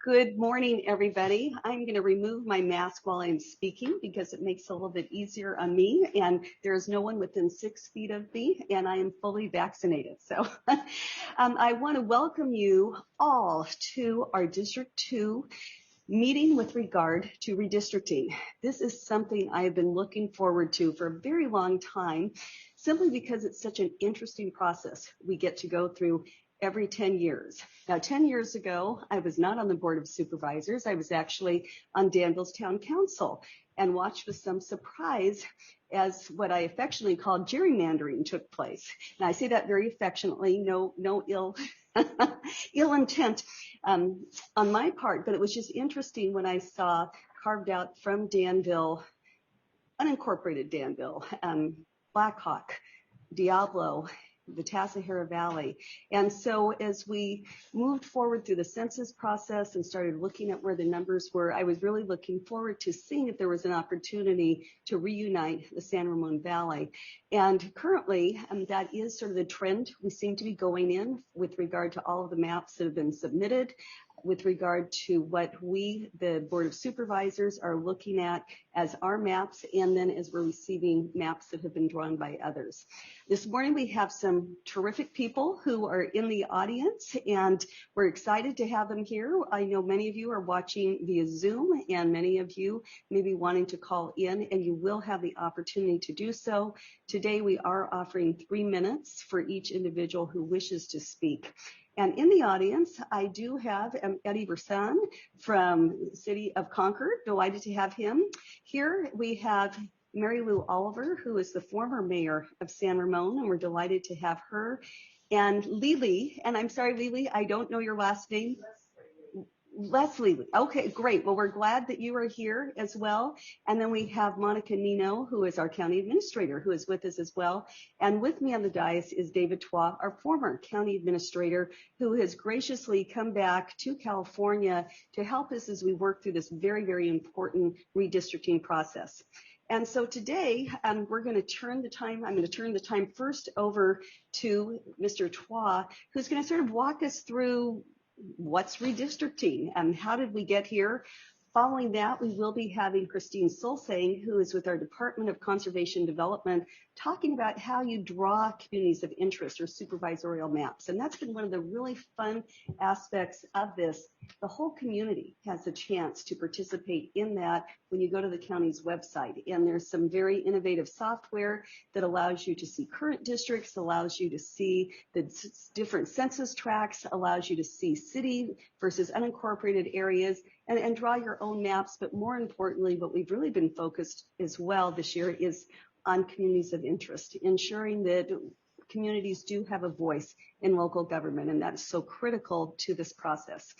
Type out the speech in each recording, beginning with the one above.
Good morning, everybody. I'm going to remove my mask while I'm speaking because it makes it a little bit easier on me, and there's no one within 6 feet of me, and I am fully vaccinated. So I want to welcome you all to our District 2 meeting with regard to redistricting. This is something I have been looking forward to for a very long time, simply because it's such an interesting process we get to go through every 10 years. Now, 10 years ago, I was not on the Board of Supervisors. I was actually on Danville's Town Council and watched with some surprise as what I affectionately called gerrymandering took place. And I say that very affectionately, no ill intent on my part, but it was just interesting when I saw carved out from Danville, unincorporated Danville, Blackhawk, Diablo, the Tasahara Valley. And so as we moved forward through the census process and started looking at where the numbers were, I was really looking forward to seeing if there was an opportunity to reunite the San Ramon Valley. And currently, that is sort of the trend we seem to be going in with regard to all of the maps that have been submitted, with regard to what we, the Board of Supervisors, are looking at as our maps, and then as we're receiving maps that have been drawn by others. This morning we have some terrific people who are in the audience, and we're excited to have them here. I know many of you are watching via Zoom, and many of you may be wanting to call in, and you will have the opportunity to do so. Today we are offering 3 minutes for each individual who wishes to speak. And in the audience, I do have Eddie Bersan from the city of Concord. Delighted to have him. Here we have Mary Lou Oliver, who is the former mayor of San Ramon, and we're delighted to have her. And Lily, and I'm sorry, Lily, I don't know your last name. Leslie. Okay, great. Well, we're glad that you are here as well. And then we have Monica Nino, who is our county administrator, who is with us as well. And with me on the dais is David Twa, our former county administrator, who has graciously come back to California to help us as we work through this very, very important redistricting process. And so today, we're going to turn the time first over to Mr. Twa, who's going to sort of walk us through what's redistricting and how did we get here. Following that, we will be having Christine Solsang, who is with our Department of Conservation Development, talking about how you draw communities of interest or supervisorial maps. And that's been one of the really fun aspects of this. The whole community has a chance to participate in that when you go to the county's website. And there's some very innovative software that allows you to see current districts, allows you to see the different census tracts, allows you to see city versus unincorporated areas, and draw your own maps. But more importantly, what we've really been focused as well this year is on communities of interest, ensuring that communities do have a voice in local government, and that's so critical to this process.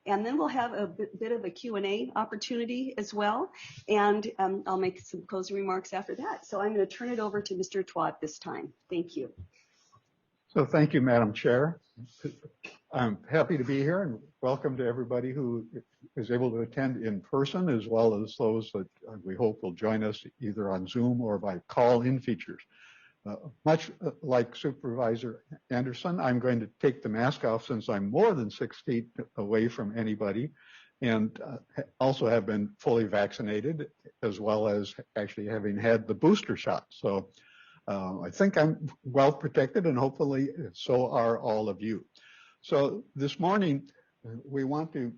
And then we'll have a bit of a Q&A opportunity as well, and I'll make some closing remarks after that. So I'm going to turn it over to Mr. Twa this time. Thank you. So thank you, Madam Chair. I'm happy to be here, and welcome to everybody who is able to attend in person, as well as those that we hope will join us either on Zoom or by call-in features. Much like Supervisor Anderson, I'm going to take the mask off since I'm more than 6 feet away from anybody, and also have been fully vaccinated, as well as actually having had the booster shot. So I think I'm well protected, and hopefully so are all of you. So this morning, we want to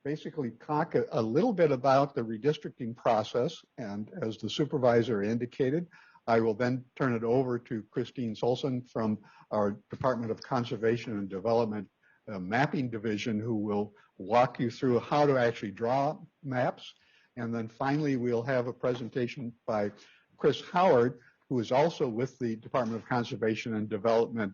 basically talk a little bit about the redistricting process, and as the supervisor indicated, I will then turn it over to Christine Solson from our Department of Conservation and Development Mapping Division, who will walk you through how to actually draw maps. And then finally, we'll have a presentation by Chris Howard, who is also with the Department of Conservation and Development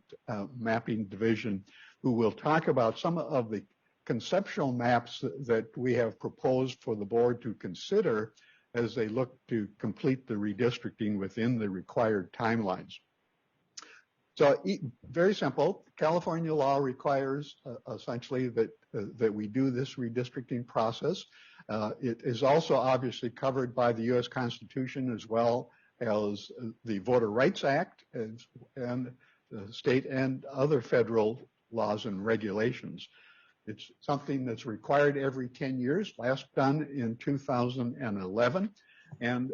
Mapping Division, who will talk about some of the conceptual maps that we have proposed for the board to consider as they look to complete the redistricting within the required timelines. So very simple. California law requires essentially that we do this redistricting process. It is also obviously covered by the U.S. Constitution, as well as the Voter Rights Act and state and other federal laws and regulations. It's something that's required every 10 years, last done in 2011. And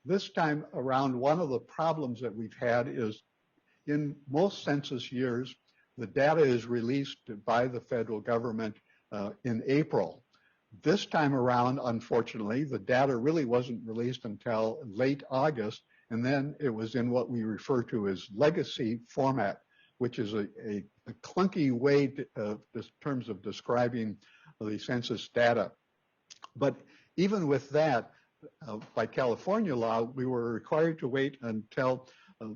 this time around, one of the problems that we've had is in most census years, the data is released by the federal government in April. This time around, unfortunately, the data really wasn't released until late August, and then it was in what we refer to as legacy format, which is a clunky way in terms of describing the census data. But even with that, by California law, we were required to wait until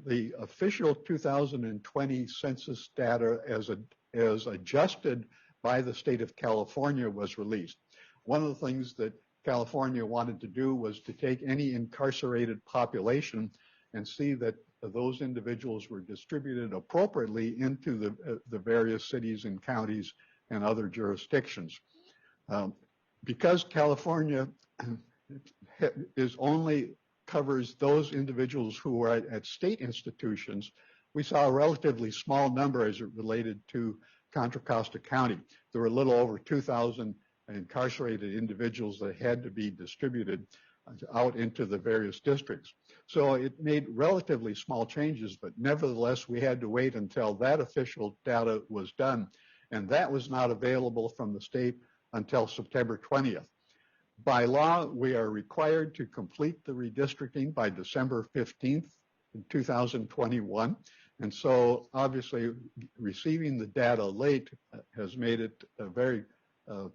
the official 2020 census data as adjusted by the state of California was released. One of the things that California wanted to do was to take any incarcerated population and see that those individuals were distributed appropriately into the various cities and counties and other jurisdictions. Because California covers those individuals who are at state institutions, we saw a relatively small number as it related to Contra Costa County. There were a little over 2,000 incarcerated individuals that had to be distributed out into the various districts. So it made relatively small changes, but nevertheless, we had to wait until that official data was done. And that was not available from the state until September 20th. By law, we are required to complete the redistricting by December 15th in 2021. And so obviously receiving the data late has made it a very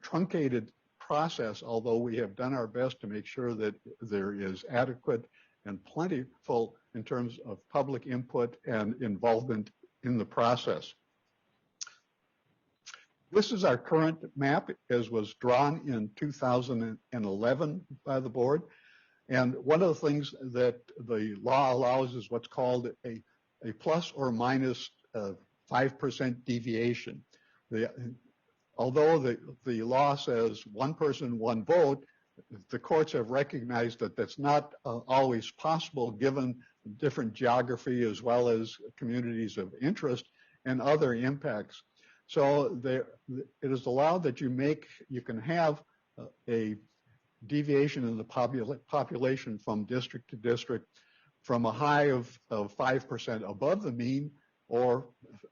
truncated process, although we have done our best to make sure that there is adequate and plentiful in terms of public input and involvement in the process. This is our current map as was drawn in 2011 by the board. And one of the things that the law allows is what's called a plus or minus 5% deviation. Although the law says one person, one vote, the courts have recognized that that's not always possible given different geography as well as communities of interest and other impacts. So it is allowed that you can have a deviation in the population from district to district from a high of 5% above the mean or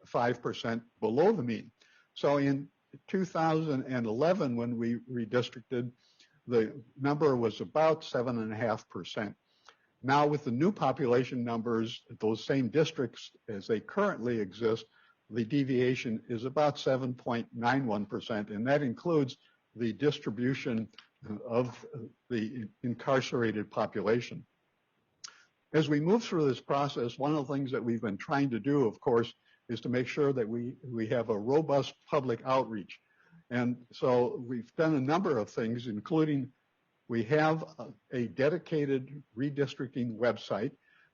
5% below the mean. So in 2011, when we redistricted, the number was about 7.5%. Now with the new population numbers, those same districts as they currently exist, the deviation is about 7.91%, and that includes the distribution of the incarcerated population. As we move through this process, one of the things that we've been trying to do, of course, is to make sure that we have a robust public outreach. And so we've done a number of things, including we have a dedicated redistricting website,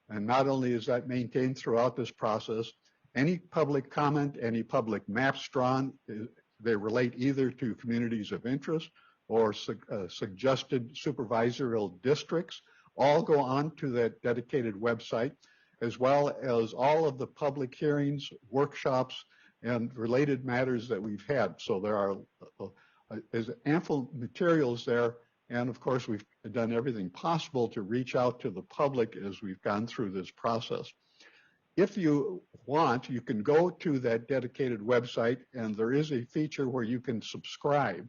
and not only is that maintained throughout this process, any public comment, any public maps drawn, they relate either to communities of interest or suggested supervisorial districts, all go on to that dedicated website, as well as all of the public hearings, workshops, and related matters that we've had. So there are there's ample materials there, and of course we've done everything possible to reach out to the public as we've gone through this process. If you want, you can go to that dedicated website, and there is a feature where you can subscribe.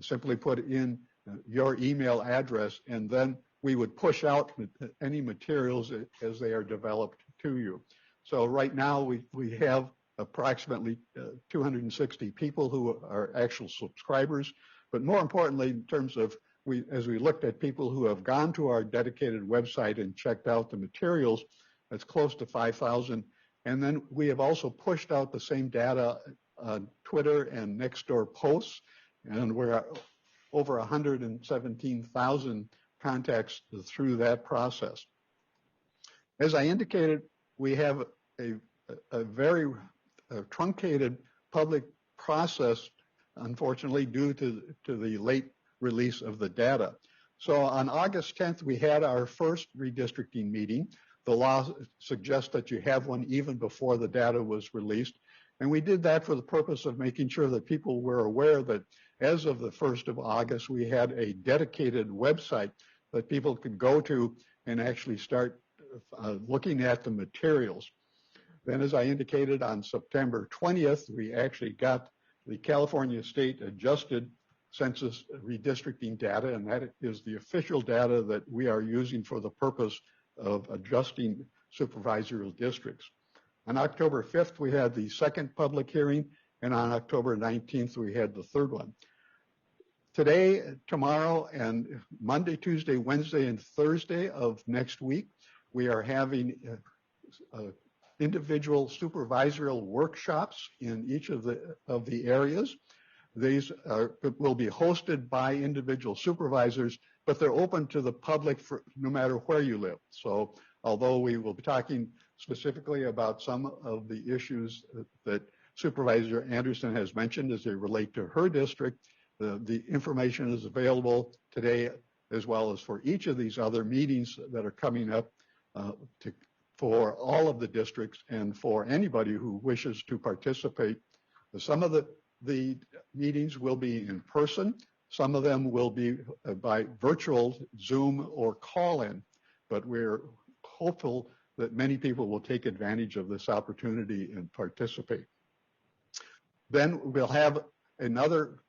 Simply put in your email address, and then we would push out any materials as they are developed to you. So right now we have approximately 260 people who are actual subscribers, but more importantly, in terms of as we looked at people who have gone to our dedicated website and checked out the materials, that's close to 5,000. And then we have also pushed out the same data on Twitter and Nextdoor posts, and we're at over 117,000 contacts through that process. As I indicated, we have a very truncated public process, unfortunately, due to the late release of the data. So on August 10th, we had our first redistricting meeting. The law suggests that you have one even before the data was released. And we did that for the purpose of making sure that people were aware that as of the 1st of August, we had a dedicated website that people could go to and actually start looking at the materials. Then, as I indicated, on September 20th, we actually got the California State Adjusted Census Redistricting data, and that is the official data that we are using for the purpose of adjusting supervisorial districts. On October 5th, we had the second public hearing, and on October 19th, we had the third one. Today, tomorrow, and Monday, Tuesday, Wednesday, and Thursday of next week, we are having individual supervisorial workshops in each of the areas. These will be hosted by individual supervisors, but they're open to the public for no matter where you live. So although we will be talking specifically about some of the issues that Supervisor Anderson has mentioned as they relate to her district, the information is available today as well as for each of these other meetings that are coming up for all of the districts and for anybody who wishes to participate. Some of the meetings will be in person. Some of them will be by virtual Zoom or call-in, but we're hopeful that many people will take advantage of this opportunity and participate. Then we'll have another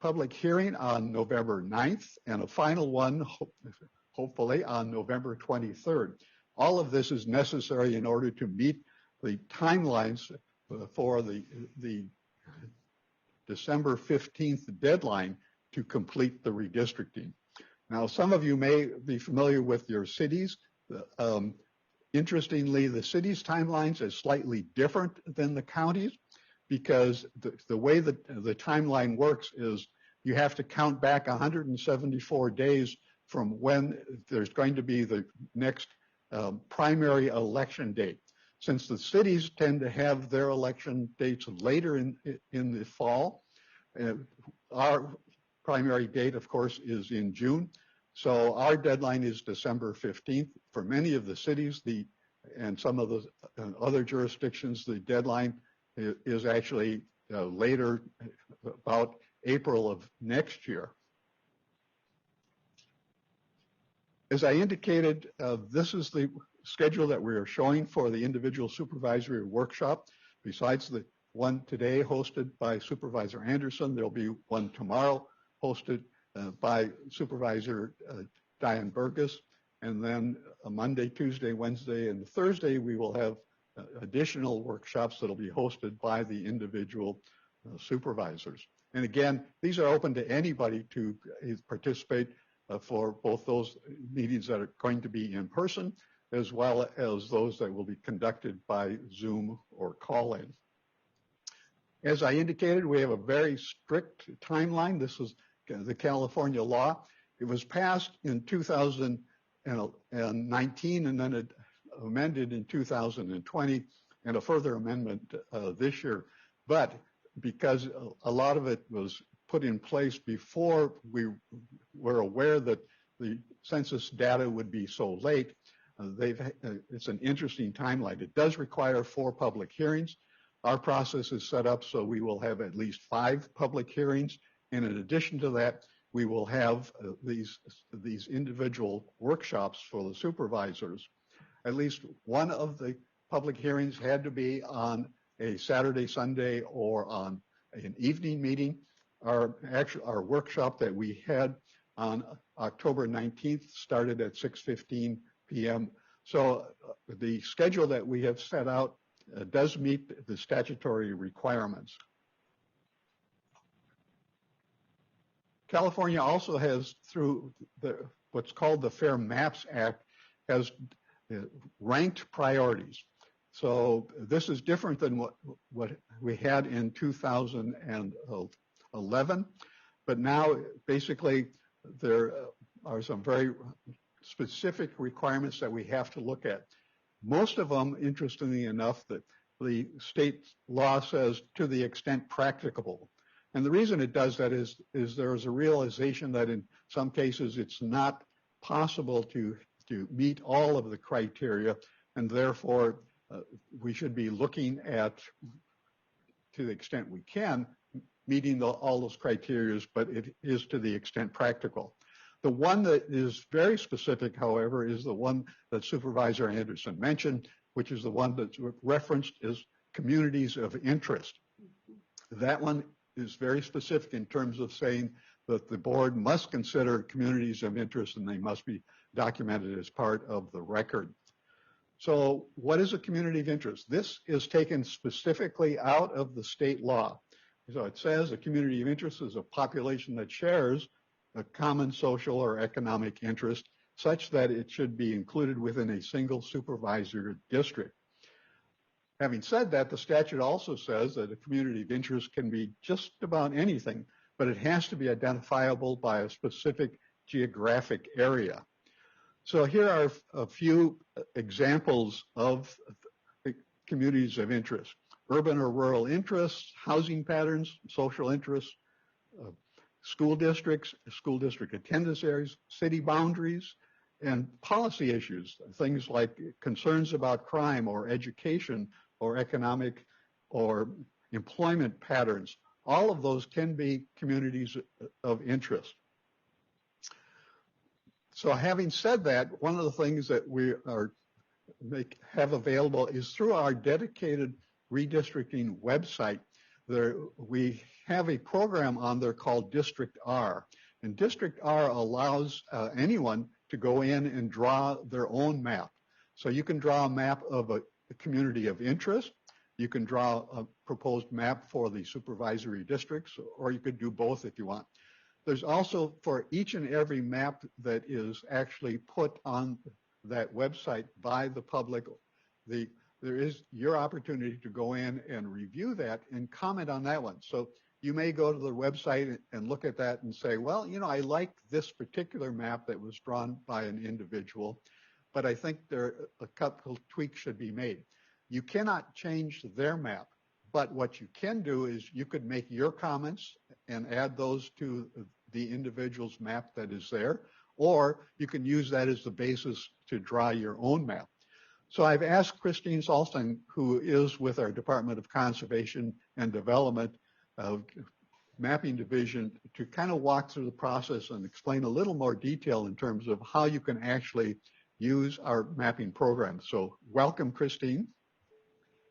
public hearing on November 9th and a final one, hopefully, on November 23rd. All of this is necessary in order to meet the timelines for the December 15th deadline to complete the redistricting. Now, some of you may be familiar with your cities. Interestingly, the cities' timelines is slightly different than the counties because the way that the timeline works is you have to count back 174 days from when there's going to be the next primary election date. Since the cities tend to have their election dates later in the fall, our primary date, of course, is in June. So our deadline is December 15th. For many of the cities and some of the other jurisdictions, the deadline is actually later, about April of next year. As I indicated, this is the schedule that we are showing for the individual supervisory workshop. Besides the one today hosted by Supervisor Anderson, there'll be one tomorrow hosted by Supervisor Diane Burgess. And then Monday, Tuesday, Wednesday, and Thursday, we will have additional workshops that'll be hosted by the individual supervisors. And again, these are open to anybody to participate for both those meetings that are going to be in person, as well as those that will be conducted by Zoom or call-in. As I indicated, we have a very strict timeline. This is the California law. It was passed in 2019 and then it amended in 2020 and a further amendment this year. But because a lot of it was put in place before we were aware that the census data would be so late, it's an interesting timeline. It does require 4 public hearings. Our process is set up so we will have at least 5 public hearings. And in addition to that, we will have these individual workshops for the supervisors. At least one of the public hearings had to be on a Saturday, Sunday, or on an evening meeting. Our workshop that we had on October 19th started at 6:15 p.m. So the schedule that we have set out does meet the statutory requirements. California also has, through what's called the Fair Maps Act, has ranked priorities. So this is different than what we had in 2011, but now basically there are some very specific requirements that we have to look at. Most of them, interestingly enough, that the state law says to the extent practicable. And the reason it does that is there is a realization that in some cases it's not possible to meet all of the criteria, and therefore we should be looking at to the extent we can, meeting all those criteria, but it is to the extent practical. The one that is very specific, however, is the one that Supervisor Anderson mentioned, which is the one that's referenced as communities of interest. That one is very specific in terms of saying that the board must consider communities of interest and they must be documented as part of the record. So what is a community of interest? This is taken specifically out of the state law. So it says a community of interest is a population that shares a common social or economic interest such that it should be included within a single supervisory district. Having said that, the statute also says that a community of interest can be just about anything, but it has to be identifiable by a specific geographic area. So here are a few examples of communities of interest: urban or rural interests, housing patterns, social interests, school districts, school district attendance areas, city boundaries, and policy issues, things like concerns about crime or education or economic or employment patterns. All of those can be communities of interest. So having said that, one of the things that we have available is through our dedicated redistricting website. We have a program on there called District R. And District R allows anyone to go in and draw their own map. So you can draw a map of a community of interest. You can draw a proposed map for the supervisory districts, or you could do both if you want. There's also, for each and every map that is actually put on that website by the public, there is your opportunity to go in and review that and comment on that one. So you may go to the website and look at that and say, well, you know, I like this particular map that was drawn by an individual, but I think a couple tweaks should be made. You cannot change their map, but what you can do is you could make your comments and add those to the individual's map that is there, or you can use that as the basis to draw your own map. So I've asked Christine Salton, who is with our Department of Conservation and Development Mapping Division, to kind of walk through the process and explain a little more detail in terms of how you can actually use our mapping program. So welcome, Christine.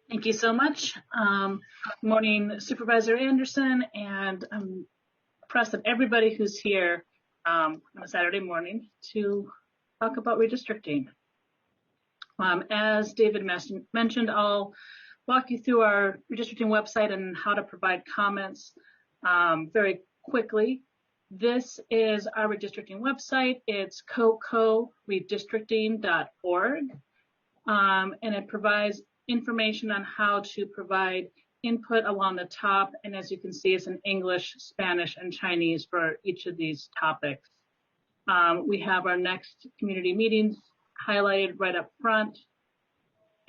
Thank you so much. Good morning, Supervisor Anderson, and I'm impressed that everybody who's here on a Saturday morning to talk about redistricting. As David mentioned, I'll walk you through our redistricting website and how to provide comments very quickly. This is our redistricting website. It's coco-redistricting.org, and it provides information on how to provide input along the top. And as you can see, it's in English, Spanish, and Chinese for each of these topics. We have our next community meetings highlighted right up front,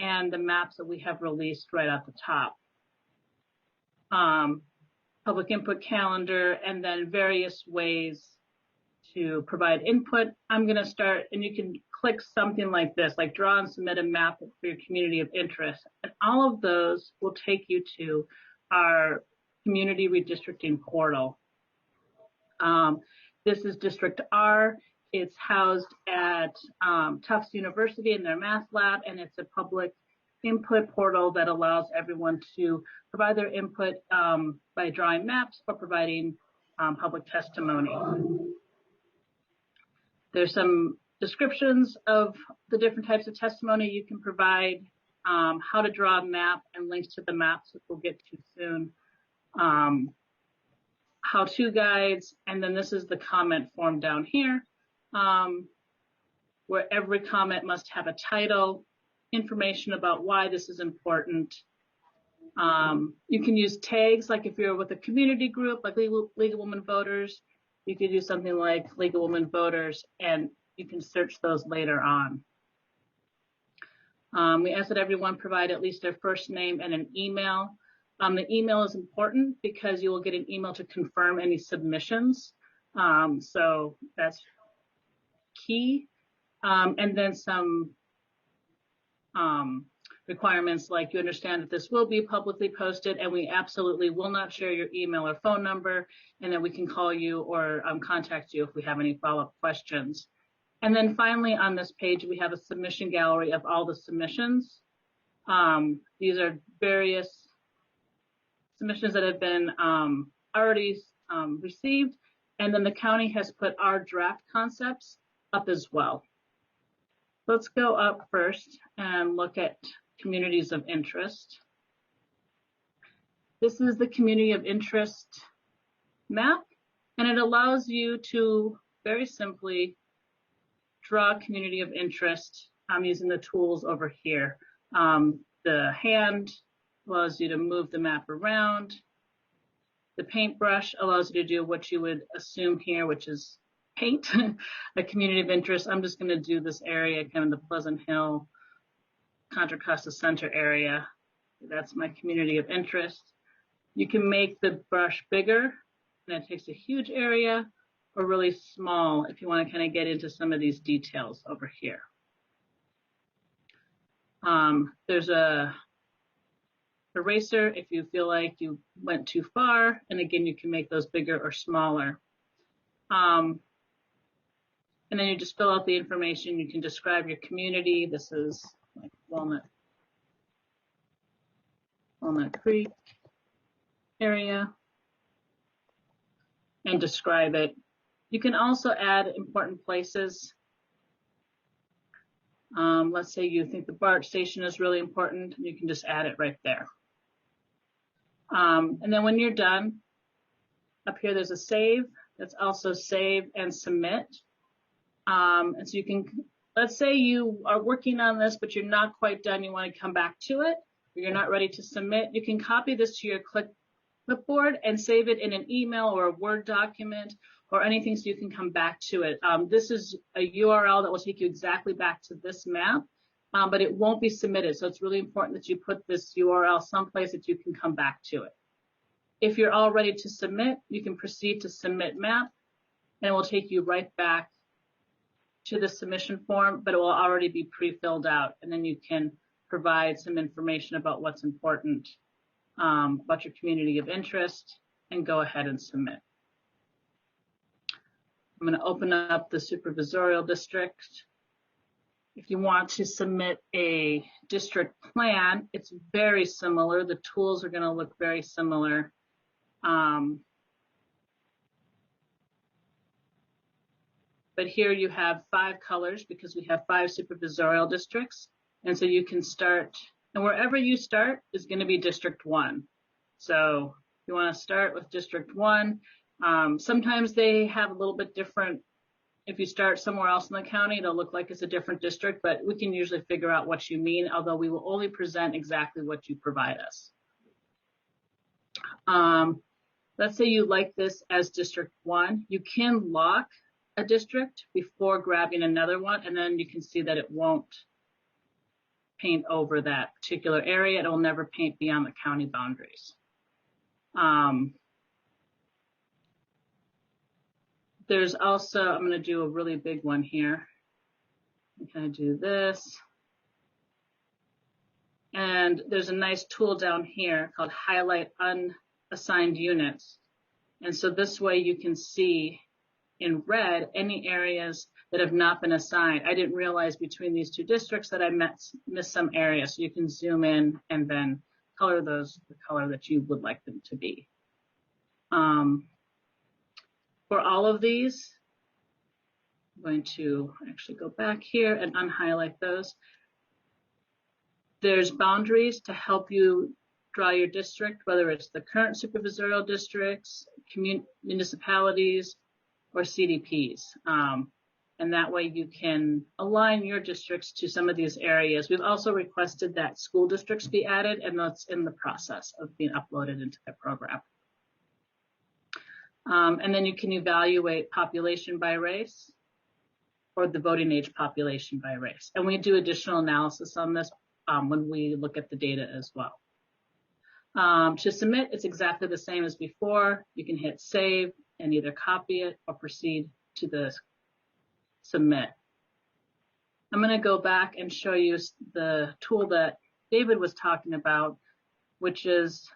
and the maps that we have released right at the top. Public input calendar, and then various ways to provide input. I'm going to start, and you can click something like this, like draw and submit a map for your community of interest. And all of those will take you to our community redistricting portal. This is District R. It's housed at Tufts University in their math lab, and it's a public input portal that allows everyone to provide their input by drawing maps or providing public testimony. There's some descriptions of the different types of testimony you can provide, how to draw a map, and links to the maps, which we'll get to soon. How-to guides, and then this is the comment form down here, where every comment must have a title, information about why this is important. You can use tags, like if you're with a community group, like League of Women Voters, you could do something like League of Women Voters, and you can search those later on. We ask that everyone provide at least their first name and an email. The email is important because you will get an email to confirm any submissions. So that's key. And then some requirements like you understand that this will be publicly posted and we absolutely will not share your email or phone number, and then we can call you or contact you if we have any follow-up questions. And then finally on this page, we have a submission gallery of all the submissions. These are various submissions that have been already received, and then the county has put our draft concepts up as well. Let's go up first and look at communities of interest. This is the community of interest map, and it allows you to very simply draw a community of interest using the tools over here. The hand allows you to move the map around. The paintbrush allows you to do what you would assume here, which is paint a community of interest. I'm just going to do this area, kind of the Pleasant Hill, Contra Costa Center area. That's my community of interest. You can make the brush bigger, and it takes a huge area, or really small if you want to kind of get into some of these details over here. There's a eraser if you feel like you went too far, and again, you can make those bigger or smaller. And then you just fill out the information. You can describe your community. This is like Walnut Creek area, and describe it. You can also add important places. Let's say you think the BART station is really important, and you can just add it right there. And then when you're done, up here there's a save. That's also save and submit. And so you can, let's say you are working on this, but you're not quite done. You want to come back to it, or you're not ready to submit. You can copy this to your clipboard and save it in an email or a Word document or anything so you can come back to it. This is a URL that will take you exactly back to this map, but it won't be submitted. So it's really important that you put this URL someplace that you can come back to it. If you're all ready to submit, you can proceed to submit map, and it will take you right back to the submission form, but it will already be pre-filled out, and then you can provide some information about what's important about your community of interest and go ahead and submit. I'm going to open up the supervisorial district. If you want to submit a district plan, it's very similar. The tools are going to look very similar. But here you have 5 colors because we have 5 supervisorial districts. And so you can start, and wherever you start is going to be District 1. So you want to start with District 1. Sometimes they have a little bit different. If you start somewhere else in the county, it'll look like it's a different district, but we can usually figure out what you mean, although we will only present exactly what you provide us. Let's say you like this as District 1. You can lock a district before grabbing another one, and then you can see that it won't paint over that particular area. It will never paint beyond the county boundaries. There's also, I'm going to do a really big one here. I'm going to do this. And there's a nice tool down here called Highlight Unassigned Units. And so this way you can see in red any areas that have not been assigned. I didn't realize between these 2 districts that I missed some areas. So you can zoom in and then color those the color that you would like them to be. For all of these, I'm going to actually go back here and unhighlight those. There's boundaries to help you draw your district, whether it's the current supervisorial districts, municipalities, or CDPs. And that way you can align your districts to some of these areas. We've also requested that school districts be added, and that's in the process of being uploaded into the program. And then you can evaluate population by race or the voting age population by race. And we do additional analysis on this when we look at the data as well. To submit, it's exactly the same as before. You can hit save and either copy it or proceed to the submit. I'm going to go back and show you the tool that David was talking about, which is,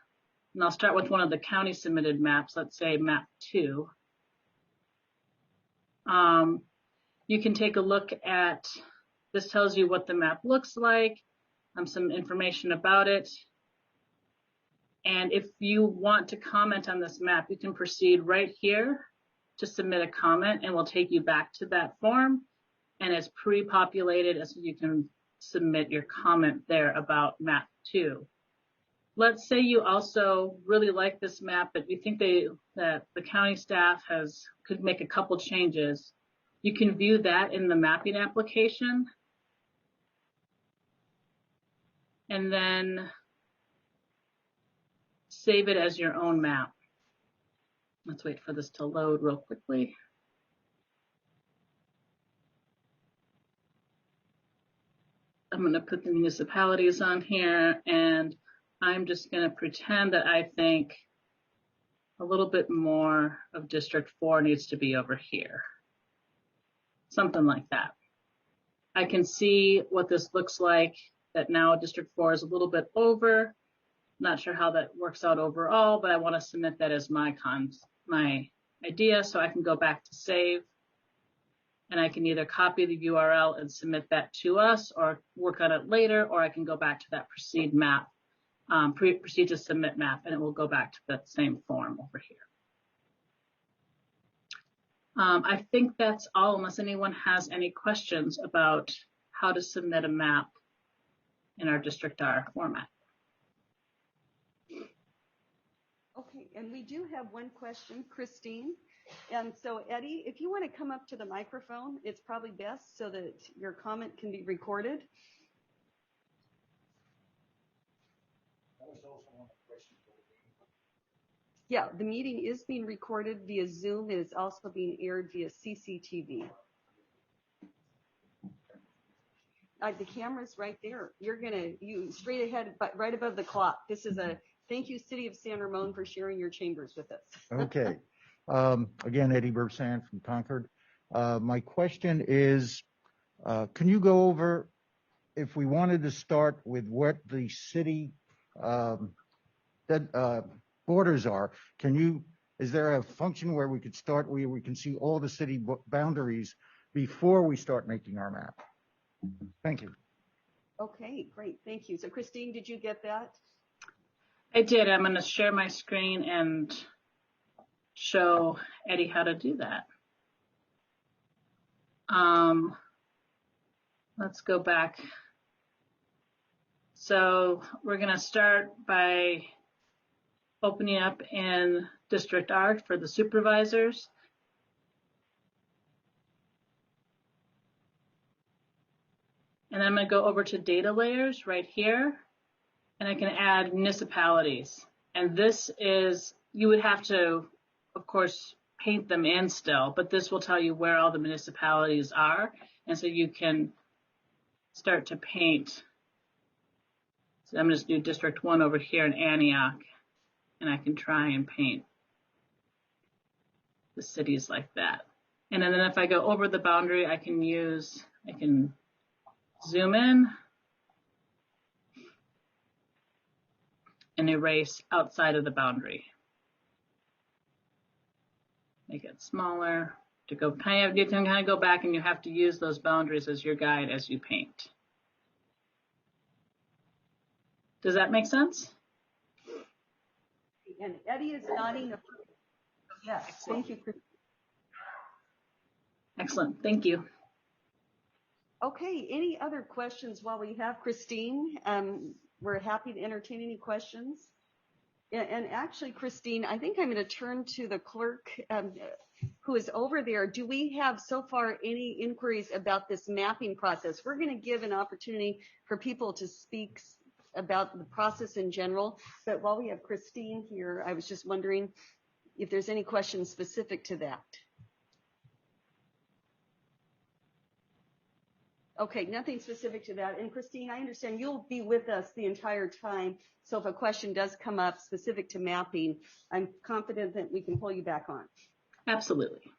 and I'll start with one of the county submitted maps, let's say map 2. You can take a look at, this tells you what the map looks like, some information about it. And if you want to comment on this map, you can proceed right here to submit a comment, and we'll take you back to that form. And it's pre-populated, so you can submit your comment there about map 2. Let's say you also really like this map, but you think that the county staff could make a couple changes. You can view that in the mapping application. And then save it as your own map. Let's wait for this to load real quickly. I'm going to put the municipalities on here, and I'm just going to pretend that I think a little bit more of District 4 needs to be over here. Something like that. I can see what this looks like, that now District 4 is a little bit over. Not sure how that works out overall, but I want to submit that as my idea, so I can go back to save. And I can either copy the URL and submit that to us, or work on it later, or I can go back to that proceed to submit map, and it will go back to that same form over here. I think that's all, unless anyone has any questions about how to submit a map in our District R format. Okay, and we do have one question, Christine. And so Eddie, if you want to come up to the microphone, it's probably best so that your comment can be recorded. Yeah, the meeting is being recorded via Zoom. It is also being aired via CCTV. The camera's right there. You straight ahead, but right above the clock. This is a thank you, City of San Ramon, for sharing your chambers with us. Okay. Again, Eddie Bursand from Concord. My question is, can you go over, if we wanted to start with what the city borders are, is there a function where we could start where we can see all the city boundaries before we start making our map? Thank you. Okay, great. Thank you. So Christine, did you get that? I did. I'm going to share my screen and show Eddie how to do that. Let's go back. So we're going to start by opening up in District R for the supervisors. And I'm going to go over to data layers right here, and I can add municipalities. And this is, you would have to, of course, paint them in still, but this will tell you where all the municipalities are. And so you can start to paint. So I'm just do District 1 over here in Antioch, and I can try and paint the cities like that. And then if I go over the boundary, I can zoom in and erase outside of the boundary. Make it smaller. You can kind of go back, and you have to use those boundaries as your guide as you paint. Does that make sense? And Eddie is nodding. Yes, thank you, Christine. Excellent, thank you. Okay, any other questions while we have Christine? We're happy to entertain any questions. And actually, Christine, I think I'm going to turn to the clerk who is over there. Do we have so far any inquiries about this mapping process? We're going to give an opportunity for people to speak about the process in general. But while we have Christine here, I was just wondering if there's any questions specific to that. Okay, nothing specific to that. And Christine, I understand you'll be with us the entire time. So if a question does come up specific to mapping, I'm confident that we can pull you back on. Absolutely.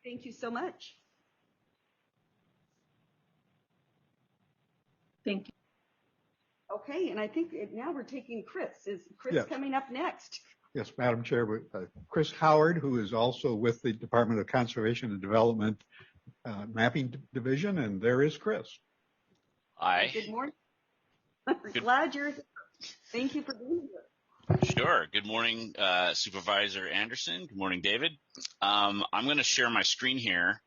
Thank you so much. Thank you. Okay, and I think now we're taking Chris. Is Chris Yes. coming up next? Yes, Madam Chair, Chris Howard, who is also with the Department of Conservation and Development Mapping Division, and there is Chris. Hi. Good morning. Glad you're here. Thank you for being here. Sure. Good morning, Supervisor Anderson. Good morning, David. I'm going to share my screen here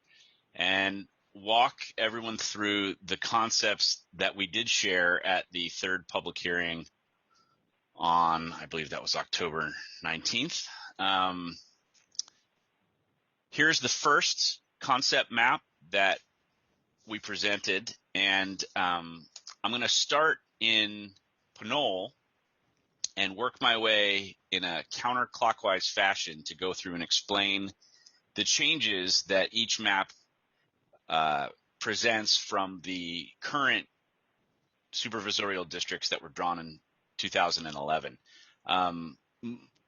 and walk everyone through the concepts that we did share at the third public hearing on, I believe that was October 19th. Here's the first concept map that we presented, and I'm going to start in Pinole and work my way in a counterclockwise fashion to go through and explain the changes that each map presents from the current supervisorial districts that were drawn in 2011.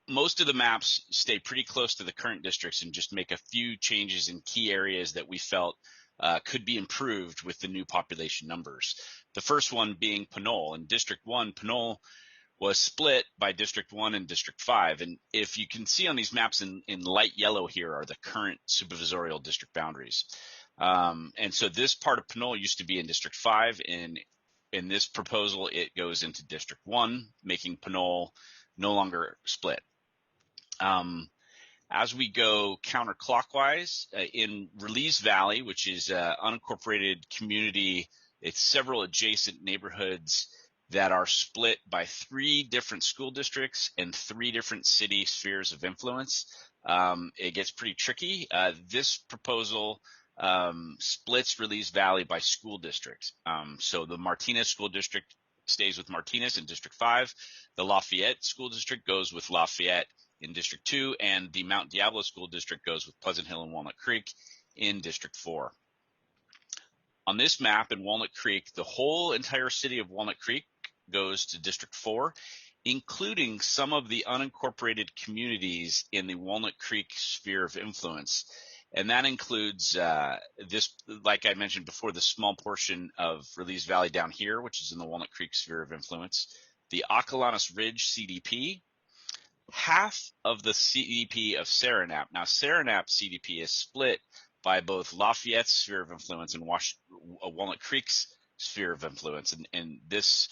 Most of the maps stay pretty close to the current districts and just make a few changes in key areas that we felt could be improved with the new population numbers. The first one being Pinole. In District 1, Pinole was split by District 1 and District 5. And if you can see on these maps in light yellow here are the current supervisorial district boundaries. And so this part of Pinole used to be in District 5. In this proposal, it goes into District 1, making Pinole no longer split. As we go counterclockwise, in Release Valley, which is an unincorporated community, it's several adjacent neighborhoods that are split by 3 different school districts and 3 different city spheres of influence. It gets pretty tricky. This proposal splits Release Valley by school district. So the Martinez School District stays with Martinez in District 5. The Lafayette School District goes with Lafayette in District 2, and the Mount Diablo School District goes with Pleasant Hill and Walnut Creek in District 4. On this map in Walnut Creek, the whole entire city of Walnut Creek goes to District 4, including some of the unincorporated communities in the Walnut Creek sphere of influence. And that includes this, like I mentioned before, the small portion of Release Valley down here, which is in the Walnut Creek sphere of influence, the Acalanes Ridge CDP, half of the CDP of Saranap. Now, Saranap CDP is split by both Lafayette's sphere of influence and Walnut Creek's sphere of influence, and this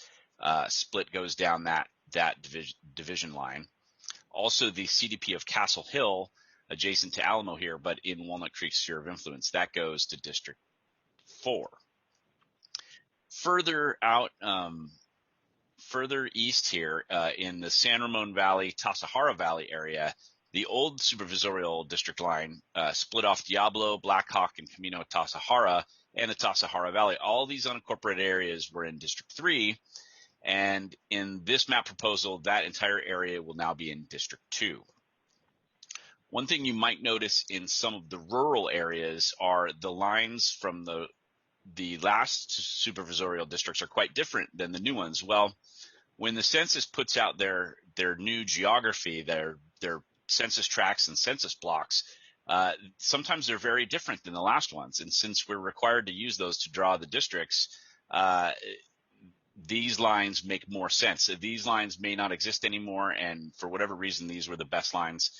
split goes down that division line. Also, the CDP of Castle Hill, adjacent to Alamo here, but in Walnut Creek sphere of influence, that goes to District 4. Further out, further east here, in the San Ramon Valley, Tasajara Valley area, the old supervisorial district line split off Diablo, Blackhawk, and Camino Tasajara, and the Tasajara Valley. All these unincorporated areas were in District 3, and in this map proposal, that entire area will now be in District 2. One thing you might notice in some of the rural areas are the lines from the last supervisorial districts are quite different than the new ones. Well, when the census puts out their new geography, their census tracts and census blocks, sometimes they're very different than the last ones. And since we're required to use those to draw the districts, these lines make more sense. These lines may not exist anymore, and for whatever reason, these were the best lines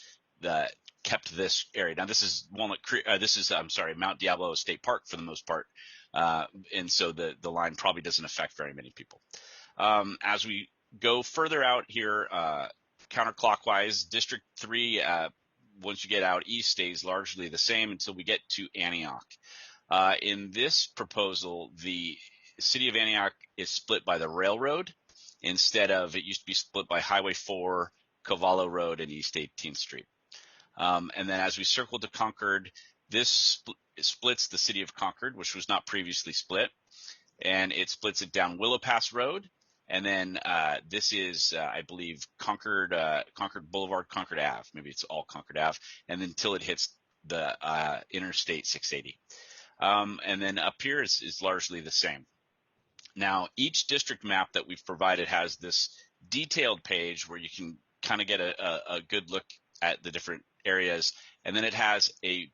that kept this area. Now, this is Walnut Creek. Mount Diablo State Park for the most part, and so the line probably doesn't affect very many people. As we go further out here, counterclockwise, District 3, once you get out east, stays largely the same until we get to Antioch. In this proposal, the city of Antioch is split by the railroad instead of, it used to be split by Highway 4, Cavallo Road, and East 18th Street. And then as we circle to Concord, this splits the city of Concord, which was not previously split, and it splits it down Willow Pass Road. And then this is, I believe, Concord Boulevard, Concord Ave. Maybe it's all Concord Ave, and then until it hits the Interstate 680. And then up here is largely the same. Now, each district map that we've provided has this detailed page where you can kind of get a good look at the different areas. And then it has a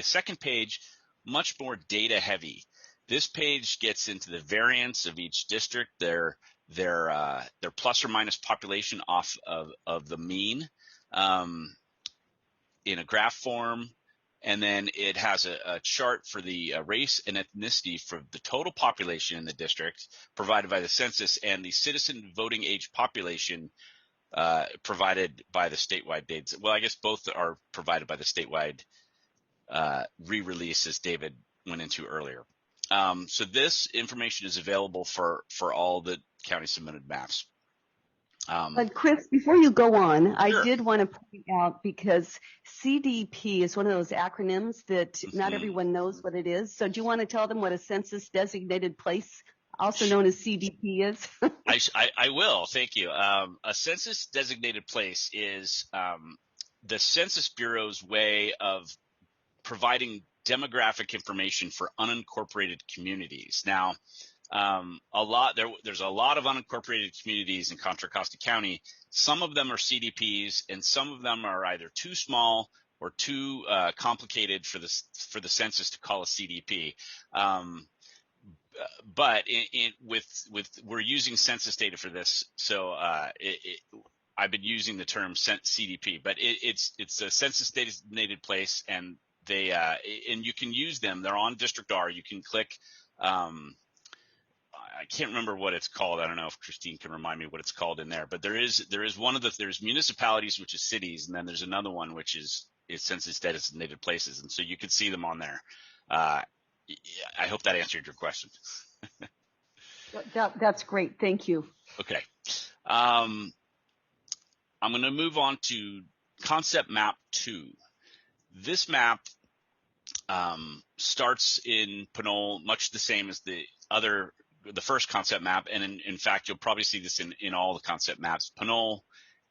second page, much more data heavy. This page gets into the variance of each district, their their plus or minus population off of the mean in a graph form. And then it has a chart for the race and ethnicity for the total population in the district provided by the census, and the citizen voting age population provided by the statewide dates. Well, I guess both are provided by the statewide re-release, as David went into earlier. So this information is available for all the county submitted maps. But Chris, before you go on, Sure. I did want to point out, because CDP is one of those acronyms that not everyone knows what it is. So do you want to tell them what a census designated place, also known as CDP, is? I will. Thank you. A census designated place is the Census Bureau's way of providing demographic information for unincorporated communities. Now, there's a lot of unincorporated communities in Contra Costa County. Some of them are CDPs, and some of them are either too small or too complicated for the census to call a CDP. But we're using census data for this, so I've been using the term CDP, but it's a census designated place, and and you can use them. They're on District R. You can click. I can't remember what it's called. I don't know if Christine can remind me what it's called in there, but there's municipalities, which is cities, and then there's another one which is census designated places, and so you can see them on there. I hope that answered your question. That's great. Thank you. Okay. I'm going to move on to concept map 2. This map starts in Pinole, much the same as the first concept map, and in fact, you'll probably see this in all the concept maps. Pinole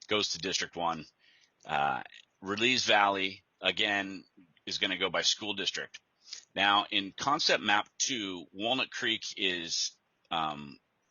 goes to District 1. Release Valley, again, is going to go by school district. Now, in concept map 2, Walnut Creek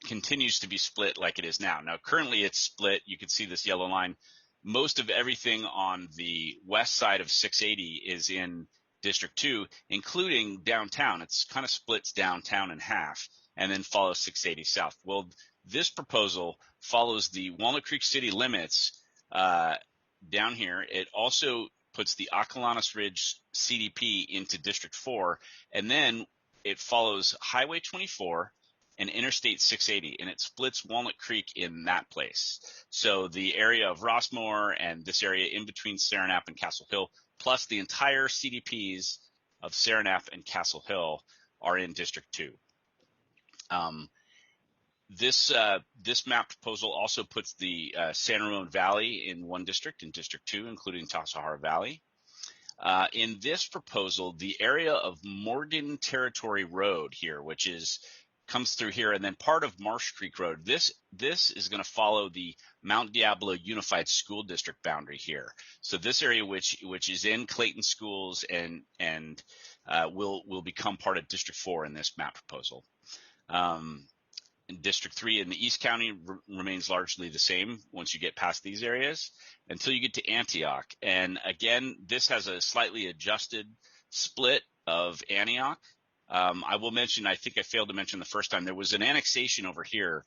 continues to be split like it is now. Now, currently it's split. You can see this yellow line. Most of everything on the west side of 680 is in District 2, including downtown. It's kind of splits downtown in half and then follows 680 south. Well, this proposal follows the Walnut Creek city limits down here. It also puts the Acalanes Ridge CDP into District 4, and then it follows Highway 24 and Interstate 680, and it splits Walnut Creek in that place. So the area of Rossmore and this area in between Saranac and Castle Hill, plus the entire CDPs of Saranac and Castle Hill, are in District 2. This map proposal also puts the San Ramon Valley in one district, in District 2, including Tassajara Valley. In this proposal, the area of Morgan Territory Road here, which comes through here, and then part of Marsh Creek Road, this is going to follow the Mount Diablo Unified School District boundary here. So this area, which is in Clayton Schools and will become part of District 4 in this map proposal. In District 3 in the East County remains largely the same once you get past these areas until you get to Antioch. And again, this has a slightly adjusted split of Antioch. I will mention, I think I failed to mention the first time, there was an annexation over here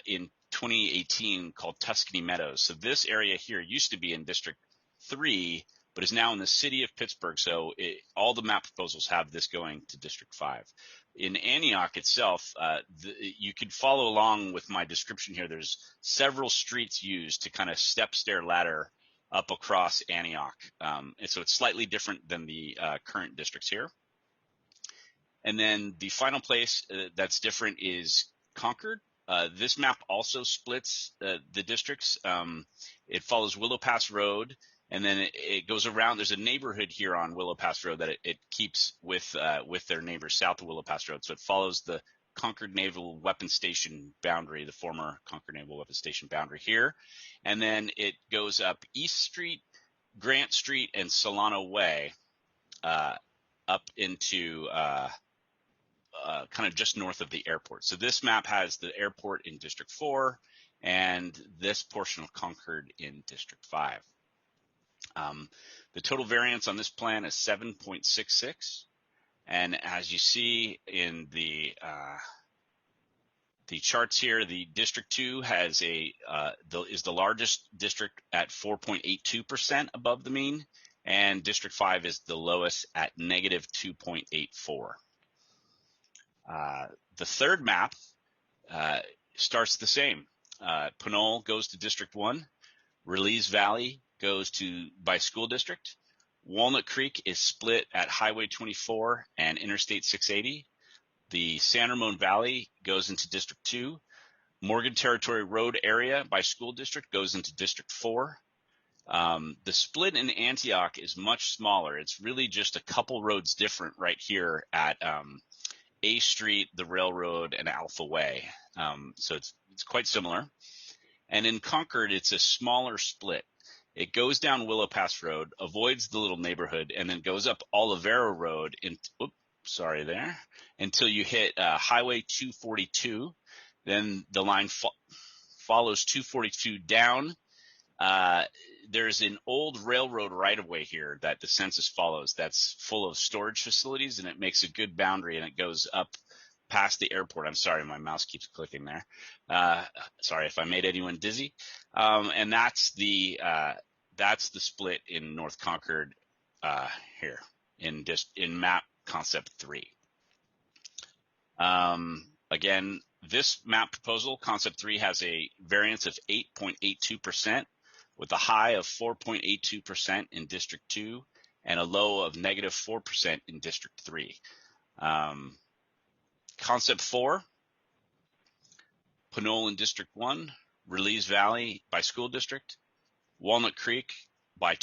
in 2018 called Tuscany Meadows. So this area here used to be in District 3, but is now in the city of Pittsburgh. So all the map proposals have this going to District 5. In Antioch itself, you could follow along with my description here. There's several streets used to kind of stair ladder up across Antioch. And so it's slightly different than the current districts here. And then the final place that's different is Concord. This map also splits the districts. It follows Willow Pass Road, and then it goes around. There's a neighborhood here on Willow Pass Road that it keeps with their neighbors south of Willow Pass Road. So it follows the Concord Naval Weapons Station boundary, the former Concord Naval Weapons Station boundary here. And then it goes up East Street, Grant Street, and Solano Way up into kind of just north of the airport. So this map has the airport in District 4 and this portion of Concord in District 5. The total variance on this plan is 7.66. And as you see in the the charts here, the District 2 has is the largest district at 4.82% above the mean, and District 5 is the lowest at negative 2.84. The third map starts the same. Pinole goes to District 1, Release Valley goes by school district, Walnut Creek is split at Highway 24 and Interstate 680. The San Ramon Valley goes into District 2. Morgan Territory Road area by school district goes into District 4. The split in Antioch is much smaller. It's really just a couple roads different right here at A Street, the Railroad, and Alpha Way. So it's quite similar. And in Concord, it's a smaller split. It goes down Willow Pass Road, avoids the little neighborhood, and then goes up Olivero Road until you hit Highway 242. Then the line follows 242 down. There's an old railroad right-of-way here that the census follows that's full of storage facilities, and it makes a good boundary, and it goes up past the airport. I'm sorry, my mouse keeps clicking there. Sorry if I made anyone dizzy. And that's the split in North Concord here in map concept 3. Again, this map proposal, concept 3, has a variance of 8.82% with a high of 4.82% in District 2 and a low of negative 4% in District 3. Concept 4, Pinole in District 1, Release Valley by school district, Walnut Creek by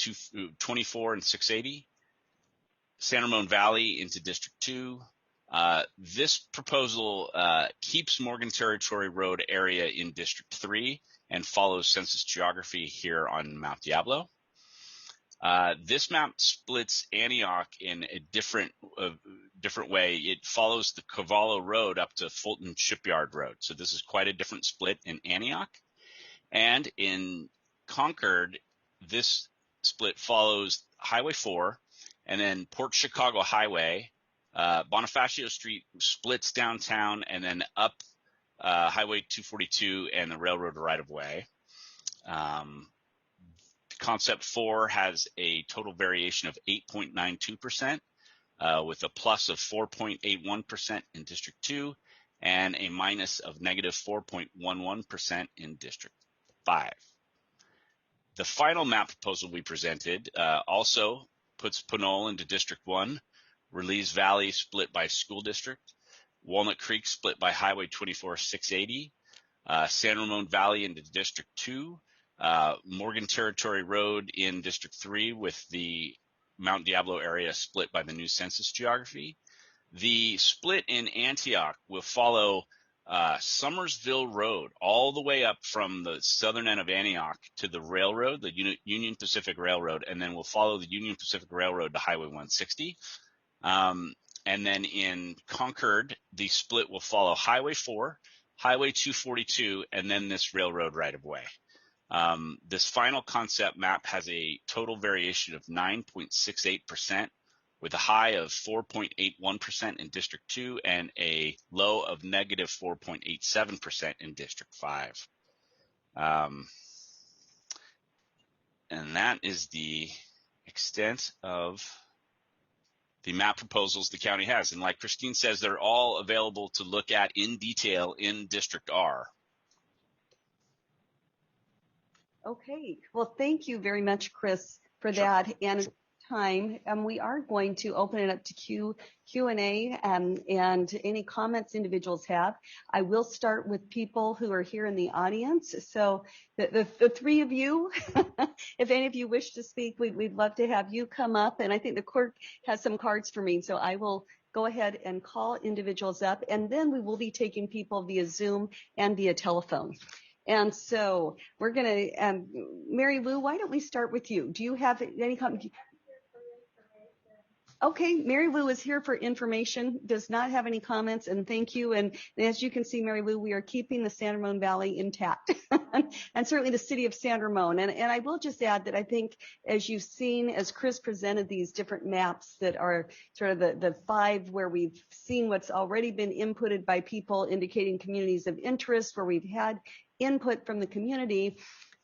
24 and 680, San Ramon Valley into District 2. This proposal keeps Morgan Territory Road area in District 3 and follows census geography here on Mount Diablo. This map splits Antioch in a different way. It follows the Cavallo Road up to Fulton Shipyard Road. So this is quite a different split in Antioch. And in Concord, this split follows Highway 4 and then Port Chicago Highway. Bonifacio Street splits downtown and then up Highway 242 and the railroad right-of-way. Concept 4 has a total variation of 8.92% with a plus of 4.81% in District 2 and a minus of negative 4.11% in District 5. The final map proposal we presented also puts Pinole into District 1, Release Valley split by school district, Walnut Creek split by Highway 24 680, San Ramon Valley into District 2, Morgan Territory Road in District 3 with the Mount Diablo area split by the new census geography. The split in Antioch will follow Summersville Road all the way up from the southern end of Antioch to the railroad, the Union Pacific Railroad, and then we'll follow the Union Pacific Railroad to Highway 160. And then in Concord, the split will follow Highway 4, Highway 242, and then this railroad right-of-way. This final concept map has a total variation of 9.68% with a high of 4.81% in District 2 and a low of negative 4.87% in District 5. And that is the extent of the map proposals the county has. And like Christine says, they're all available to look at in detail in District R. Okay, well, thank you very much, Chris, for that. And time, we are going to open it up to Q&A and any comments individuals have. I will start with people who are here in the audience. So the three of you, if any of you wish to speak, we'd love to have you come up. And I think the clerk has some cards for me, so I will go ahead and call individuals up, and then we will be taking people via Zoom and via telephone. And so we're going to, Mary Lou, why don't we start with you? Do you have any comment? Okay, Mary Lou is here for information, does not have any comments, and thank you. And as you can see, Mary Lou, we are keeping the San Ramon Valley intact and certainly the city of San Ramon. And I will just add that I think as you've seen, as Chris presented these different maps that are sort of the 5 where we've seen what's already been inputted by people indicating communities of interest, where we've had input from the community.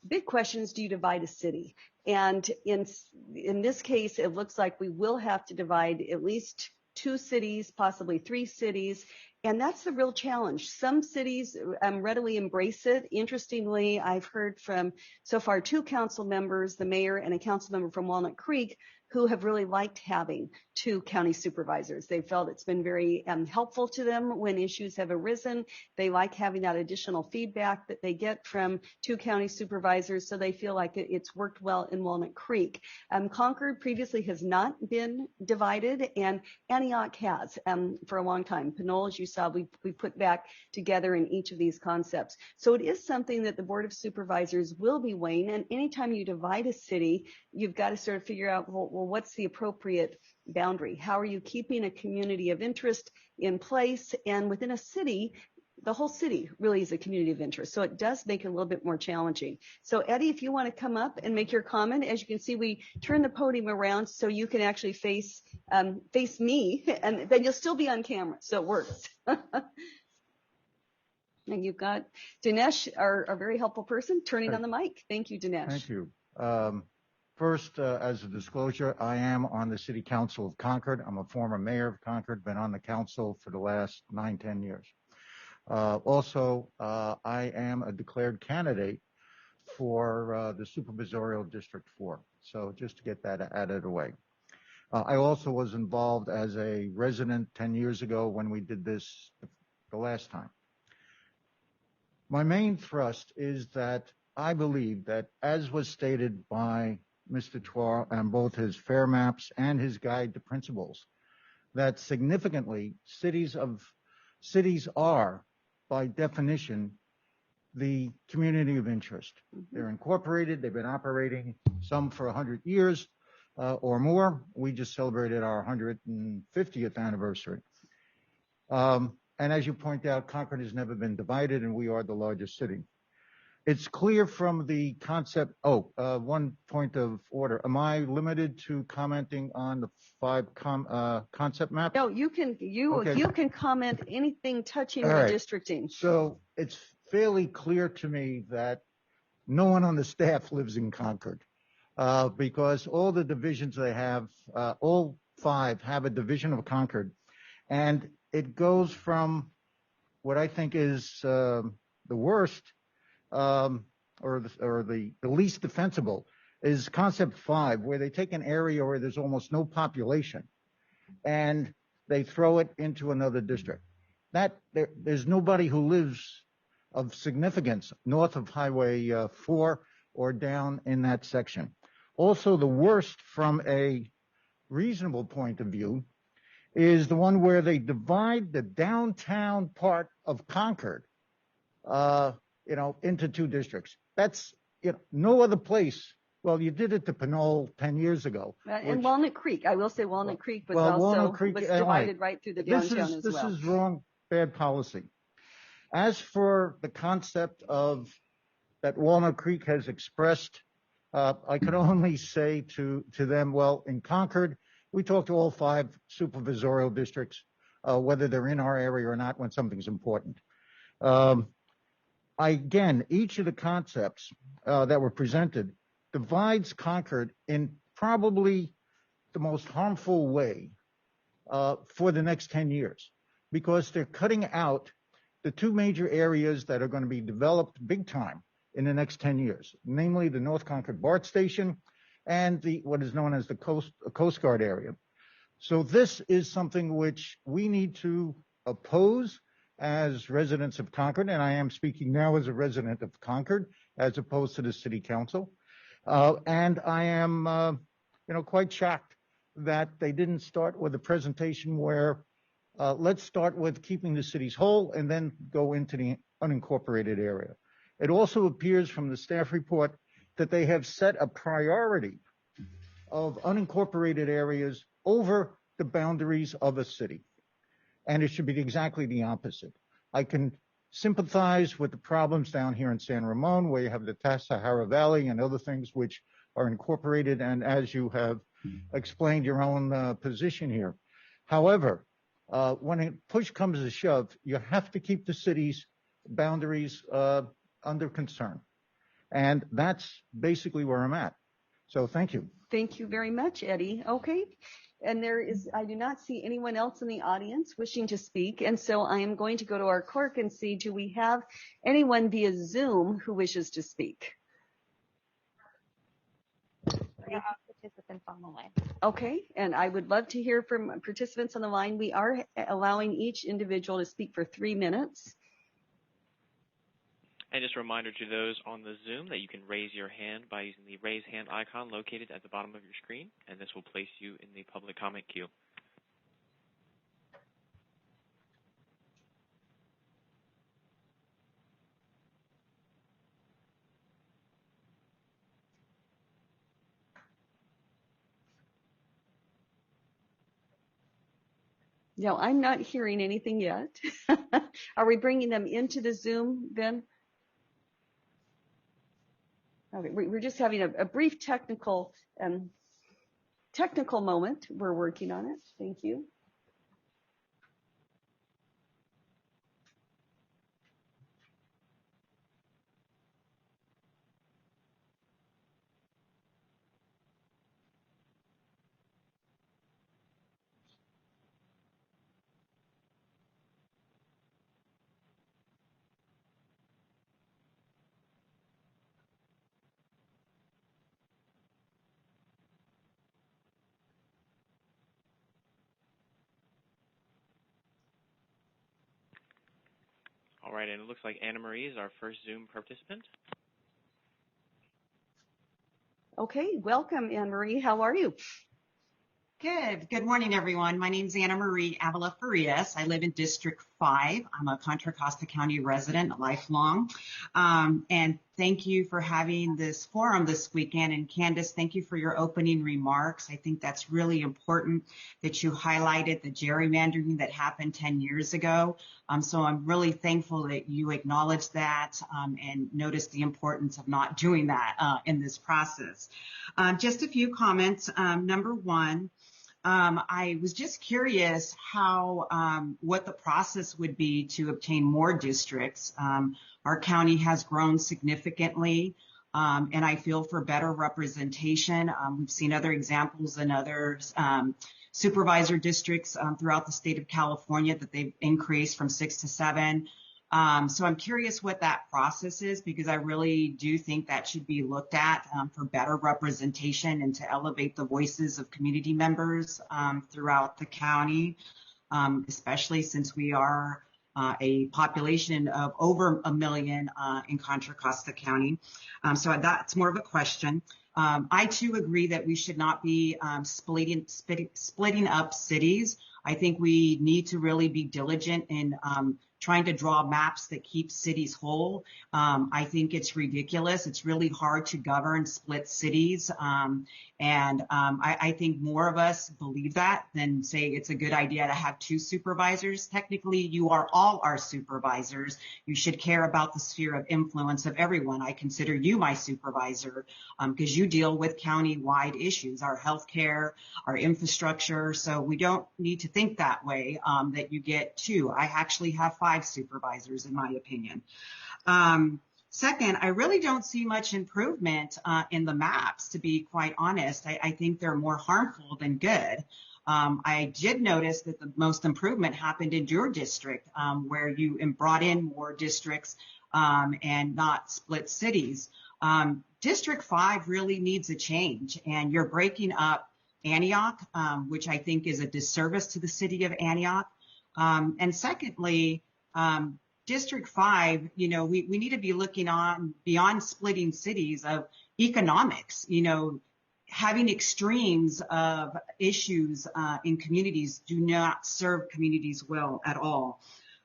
Big question is, do you divide a city? And in this case, it looks like we will have to divide at least 2 cities, possibly 3 cities. And that's the real challenge. Some cities readily embrace it. Interestingly, I've heard from so far 2 council members, the mayor and a council member from Walnut Creek, who have really liked having 2 county supervisors. They felt it's been very helpful to them when issues have arisen. They like having that additional feedback that they get from 2 county supervisors, so they feel like it's worked well in Walnut Creek. Concord previously has not been divided, and Antioch has for a long time. Pinole, as you saw, we put back together in each of these concepts. So it is something that the Board of Supervisors will be weighing, and anytime you divide a city, you've got to sort of figure out, well, what's the appropriate boundary? How are you keeping a community of interest in place? And within a city, the whole city really is a community of interest. So it does make it a little bit more challenging. So Eddie, if you want to come up and make your comment, as you can see, we turn the podium around so you can actually face me, and then you'll still be on camera. So it works. And you've got Dinesh, our very helpful person, turning on the mic. Thank you, Dinesh. Thank you. First, as a disclosure, I am on the City Council of Concord. I'm a former mayor of Concord, been on the council for the last 9-10 years. Also, I am a declared candidate for the Supervisorial District 4. So just to get that out of the way. I also was involved as a resident 10 years ago when we did this the last time. My main thrust is that I believe that, as was stated by Mr. Chua and both his fair maps and his guide to principles, that significantly cities are, by definition, the community of interest. They're incorporated. They've been operating, some for 100 years or more. We just celebrated our 150th anniversary. And as you point out, Concord has never been divided, and we are the largest city. It's clear from the concept. One point of order. Am I limited to commenting on the 5 concept maps? No, you can comment anything touching redistricting. So it's fairly clear to me that no one on the staff lives in Concord because all the divisions they have, all 5 have a division of Concord, and it goes from what I think is the worst. Or the least defensible is concept 5, where they take an area where there's almost no population and they throw it into another district. There's nobody who lives of significance north of Highway 4 or down in that section. Also, the worst from a reasonable point of view is the one where they divide the downtown part of Concord into 2 districts. That's, no other place. Well, you did it to Pinole 10 years ago. And Walnut Creek, I will say Walnut Creek was divided right through the downtown as well. This is wrong, bad policy. As for the concept of that Walnut Creek has expressed, I could only say to them, well, in Concord, we talk to all 5 supervisorial districts, whether they're in our area or not, when something's important. Again, each of the concepts that were presented divides Concord in probably the most harmful way for the next 10 years, because they're cutting out the 2 major areas that are going to be developed big time in the next 10 years, namely the North Concord BART station and what is known as the Coast Guard area. So this is something which we need to oppose as residents of Concord, and I am speaking now as a resident of Concord as opposed to the city council. And I am, quite shocked that they didn't start with a presentation where let's start with keeping the cities whole and then go into the unincorporated area. It also appears from the staff report that they have set a priority of unincorporated areas over the boundaries of a city. And it should be exactly the opposite. I can sympathize with the problems down here in San Ramon, where you have the Sahara Valley and other things which are incorporated, and as you have explained your own position here. However, when push comes to shove, you have to keep the city's boundaries under concern. And that's basically where I'm at. So thank you. Thank you very much, Eddie. Okay. And I do not see anyone else in the audience wishing to speak. And so I am going to go to our clerk and see, do we have anyone via Zoom who wishes to speak? Participants on the line. Okay. And I would love to hear from participants on the line. We are allowing each individual to speak for 3 minutes. And just a reminder to those on the Zoom that you can raise your hand by using the raise hand icon located at the bottom of your screen, and this will place you in the public comment queue. No, I'm not hearing anything yet. Are we bringing them into the Zoom then? Okay, we're just having a brief technical moment. We're working on it. Thank you. All right, and it looks like Anna Marie is our first Zoom participant. Okay, welcome, Anne Marie. How are you? Good morning, everyone. My name is Anna Marie Avila. I live in District 5. I'm a Contra Costa County resident, lifelong. And thank you for having this forum this weekend. And Candace, thank you for your opening remarks. I think that's really important that you highlighted the gerrymandering that happened 10 years ago. So I'm really thankful that you acknowledged that and noticed the importance of not doing that in this process. Just a few comments. Number one, I was just curious what the process would be to obtain more districts. Our county has grown significantly, and I feel for better representation. We've seen other examples in other supervisor districts throughout the state of California that they've increased from 6 to 7. So I'm curious what that process is, because I really do think that should be looked at for better representation and to elevate the voices of community members throughout the county, especially since we are a population of over 1 million in Contra Costa County. So that's more of a question. I too agree that we should not be splitting up cities. I think we need to really be diligent in trying to draw maps that keep cities whole. I think it's ridiculous. It's really hard to govern split cities. I think more of us believe that than say it's a good idea to have 2 supervisors. Technically, you are all our supervisors. You should care about the sphere of influence of everyone. I consider you my supervisor because you deal with county-wide issues, our healthcare, our infrastructure. So we don't need to think that way, that you get 2. I actually have 5 supervisors, in my opinion. Second, I really don't see much improvement in the maps, to be quite honest. I think they're more harmful than good. I did notice that the most improvement happened in your district, where you brought in more districts and not split cities. District 5 really needs a change, and you're breaking up Antioch, which I think is a disservice to the city of Antioch. And secondly, District 5, we need to be looking on beyond splitting cities of economics, having extremes of issues in communities do not serve communities well at all.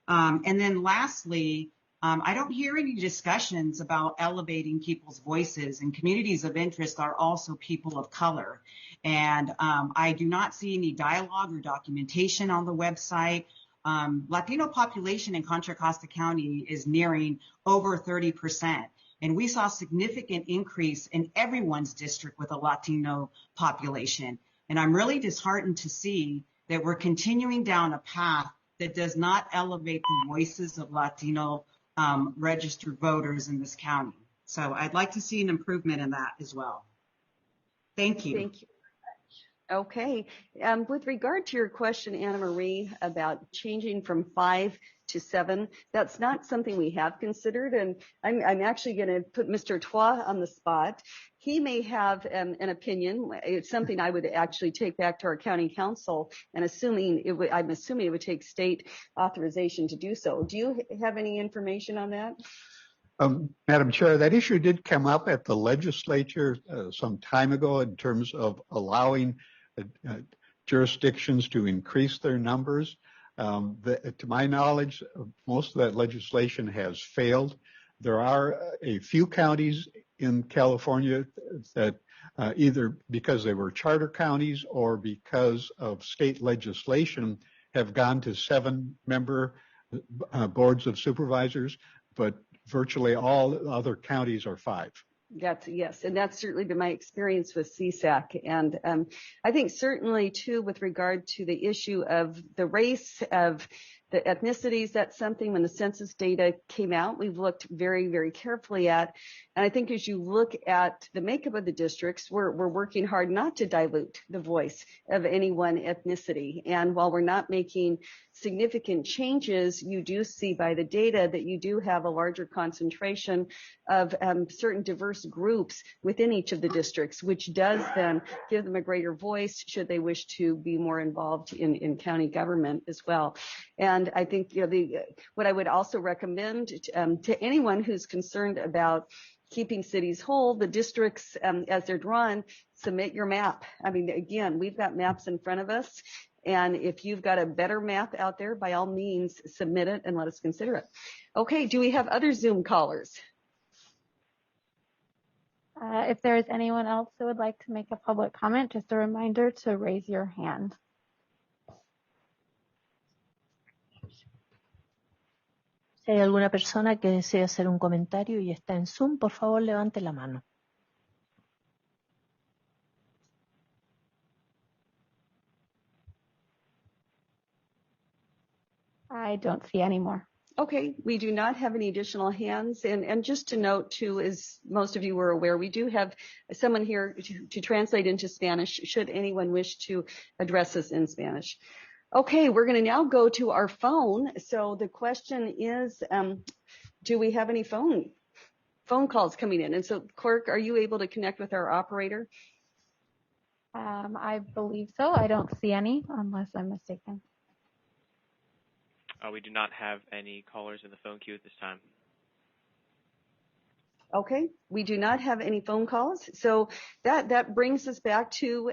And then lastly, I don't hear any discussions about elevating people's voices, and communities of interest are also people of color. And I do not see any dialogue or documentation on the website. Latino population in Contra Costa County is nearing over 30%. And we saw significant increase in everyone's district with a Latino population. And I'm really disheartened to see that we're continuing down a path that does not elevate the voices of Latino registered voters in this county. So I'd like to see an improvement in that as well. Thank you. Thank you. Okay. With regard to your question, Anna Marie, about changing from 5 to 7, that's not something we have considered. And I'm actually going to put Mr. Toit on the spot. He may have an opinion. It's something I would actually take back to our county council, and I'm assuming it would take state authorization to do so. Do you have any information on that? Madam Chair, that issue did come up at the legislature some time ago in terms of allowing jurisdictions to increase their numbers. To my knowledge, most of that legislation has failed. There are a few counties in California that either because they were charter counties or because of state legislation have gone to 7-member boards of supervisors, but virtually all other counties are 5. Yes, and that's certainly been my experience with CSAC. And I think certainly, too, with regard to the issue of the race, of the ethnicities, that's something when the census data came out, we've looked very, very carefully at. And I think as you look at the makeup of the districts, we're working hard not to dilute the voice of any one ethnicity. And while we're not making significant changes, you do see by the data that you do have a larger concentration of certain diverse groups within each of the districts, which does then give them a greater voice should they wish to be more involved in county government as well. And I think what I would also recommend to anyone who's concerned about keeping cities whole, the districts as they're drawn, submit your map. I mean, again, we've got maps in front of us. And if you've got a better map out there, by all means, submit it and let us consider it. Okay, do we have other Zoom callers? If there is anyone else who would like to make a public comment, just a reminder to raise your hand. Si hay alguna persona que desee hacer un comentario y está en Zoom, por favor levante la mano. I don't see any more. Okay, we do not have any additional hands. And just to note, too, as most of you were aware, we do have someone here to translate into Spanish should anyone wish to address us in Spanish. Okay, we're going to now go to our phone. So the question is, do we have any phone calls coming in? And so, Clerk, are you able to connect with our operator? I believe so. I don't see any, unless I'm mistaken. We do not have any callers in the phone queue at this time. Okay, we do not have any phone calls. So that brings us back to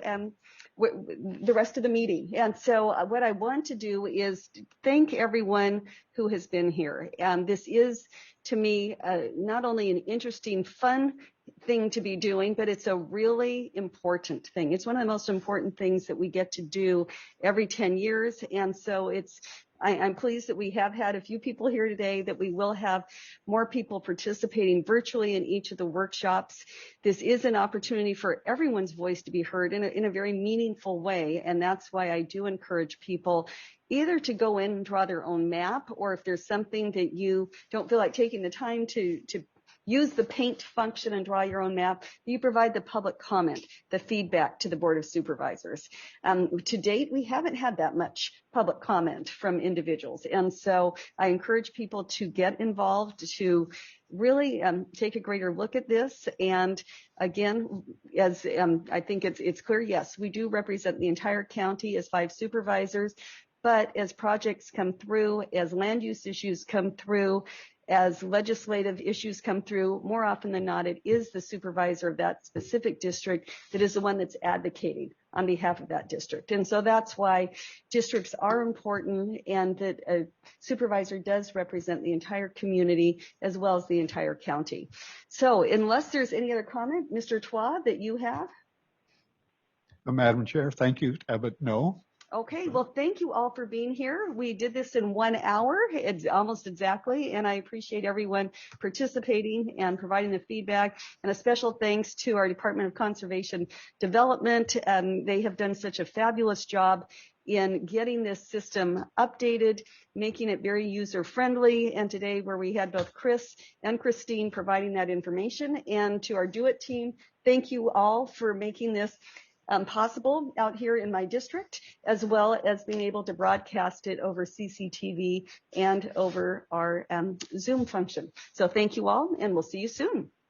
the rest of the meeting. And so what I want to do is thank everyone who has been here. And this is, to me, not only an interesting, fun thing to be doing, but it's a really important thing. It's one of the most important things that we get to do every 10 years. And so I'm pleased that we have had a few people here today, that we will have more people participating virtually in each of the workshops. This is an opportunity for everyone's voice to be heard in a very meaningful way. And that's why I do encourage people either to go in and draw their own map, or if there's something that you don't feel like taking the time to use the paint function and draw your own map, you provide the public comment, the feedback to the Board of Supervisors. To date, we haven't had that much public comment from individuals. And so I encourage people to get involved, to really take a greater look at this. And again, as I think it's clear, yes, we do represent the entire county as 5 supervisors, but as projects come through, as land use issues come through, as legislative issues come through, more often than not, it is the supervisor of that specific district that is the one that's advocating on behalf of that district. And so that's why districts are important, and that a supervisor does represent the entire community as well as the entire county. So unless there's any other comment, Mr. Twa, that you have? Madam Chair, thank you, but no. Okay, well, thank you all for being here. We did this in 1 hour, it's almost exactly, and I appreciate everyone participating and providing the feedback. And a special thanks to our Department of Conservation Development. They have done such a fabulous job in getting this system updated, making it very user-friendly. And today, where we had both Chris and Christine providing that information, and to our Do It team, thank you all for making this possible out here in my district, as well as being able to broadcast it over CCTV and over our Zoom function. So thank you all, and we'll see you soon.